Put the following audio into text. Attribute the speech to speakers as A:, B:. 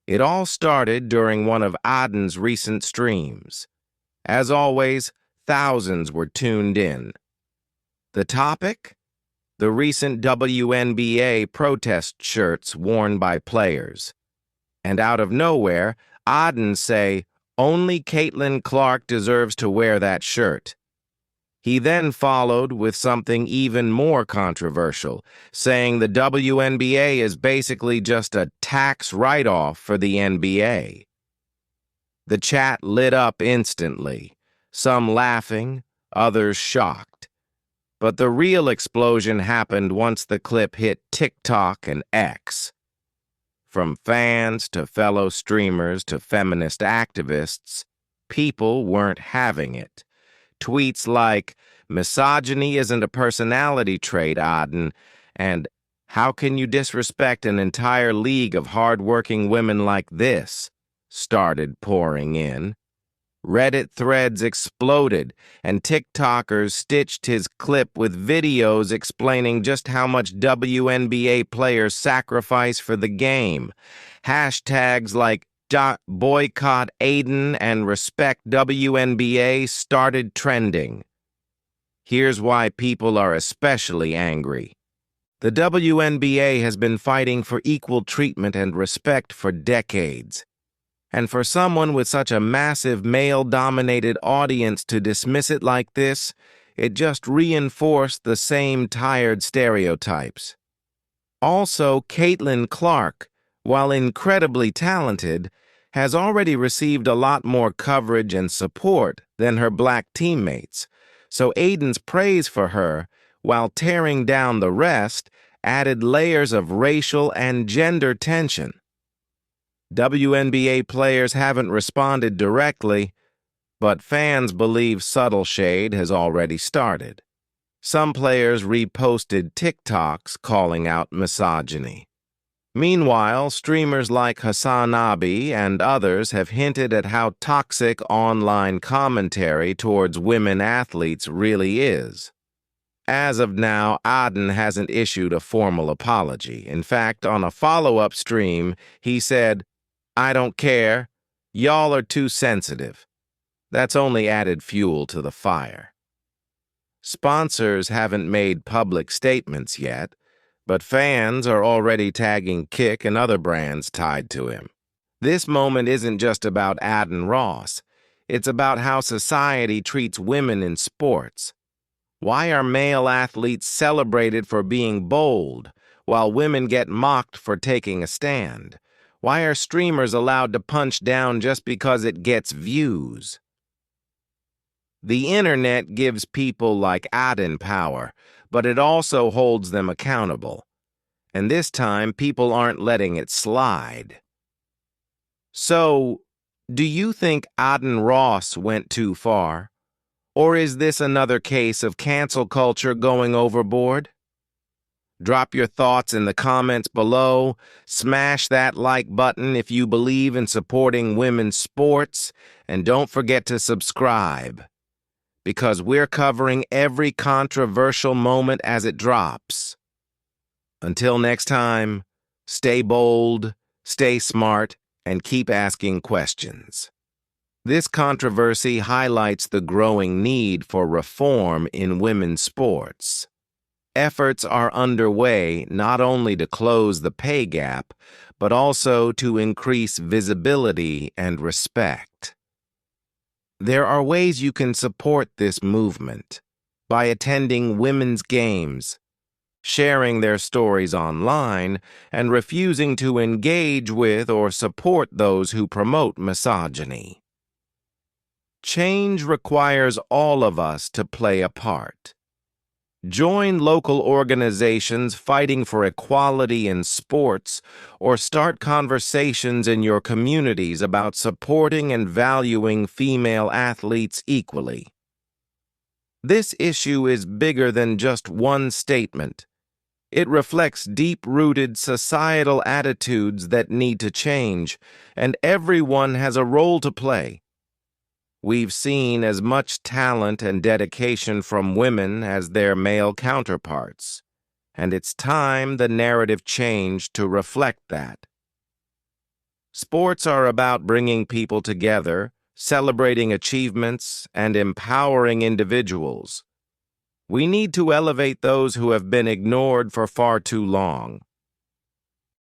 A: It all started during one of Adin's recent streams. As always, thousands were tuned in. The topic? The recent WNBA protest shirts worn by players. And out of nowhere, Adin say, only Caitlin Clark deserves to wear that shirt. He then followed with something even more controversial, saying the WNBA is basically just a tax write-off for the NBA. The chat lit up instantly, some laughing, others shocked. But the real explosion happened once the clip hit TikTok and X. From fans to fellow streamers to feminist activists, people weren't having it. Tweets like, "Misogyny isn't a personality trait, Adin," and "How can you disrespect an entire league of hard-working women like this?" started pouring in. Reddit threads exploded, and TikTokers stitched his clip with videos explaining just how much WNBA players sacrifice for the game. Hashtags like boycott Adin and respect WNBA started trending. Here's why people are especially angry. The WNBA has been fighting for equal treatment and respect for decades. And for someone with such a massive male-dominated audience to dismiss it like this, it just reinforced the same tired stereotypes. Also, Caitlin Clark, while incredibly talented, has already received a lot more coverage and support than her black teammates, so Adin's praise for her, while tearing down the rest, added layers of racial and gender tension. WNBA players haven't responded directly, but fans believe subtle shade has already started. Some players reposted TikToks calling out misogyny. Meanwhile, streamers like Hassan Abi and others have hinted at how toxic online commentary towards women athletes really is. As of now, Adin hasn't issued a formal apology. In fact, on a follow-up stream, he said, "I don't care. Y'all are too sensitive." That's only added fuel to the fire. Sponsors haven't made public statements yet, but fans are already tagging Kick and other brands tied to him. This moment isn't just about Adin Ross. It's about how society treats women in sports. Why are male athletes celebrated for being bold, while women get mocked for taking a stand? Why are streamers allowed to punch down just because it gets views? The internet gives people like Adin power, but it also holds them accountable. And this time, people aren't letting it slide. So, do you think Adin Ross went too far? Or is this another case of cancel culture going overboard? Drop your thoughts in the comments below. Smash that like button if you believe in supporting women's sports. And don't forget to subscribe, because we're covering every controversial moment as it drops. Until next time, stay bold, stay smart, and keep asking questions. This controversy highlights the growing need for reform in women's sports. Efforts are underway not only to close the pay gap, but also to increase visibility and respect. There are ways you can support this movement by attending women's games, sharing their stories online, and refusing to engage with or support those who promote misogyny. Change requires all of us to play a part. Join local organizations fighting for equality in sports, or start conversations in your communities about supporting and valuing female athletes equally. This issue is bigger than just one statement. It reflects deep-rooted societal attitudes that need to change, and everyone has a role to play. We've seen as much talent and dedication from women as their male counterparts, and it's time the narrative changed to reflect that. Sports are about bringing people together, celebrating achievements, and empowering individuals. We need to elevate those who have been ignored for far too long.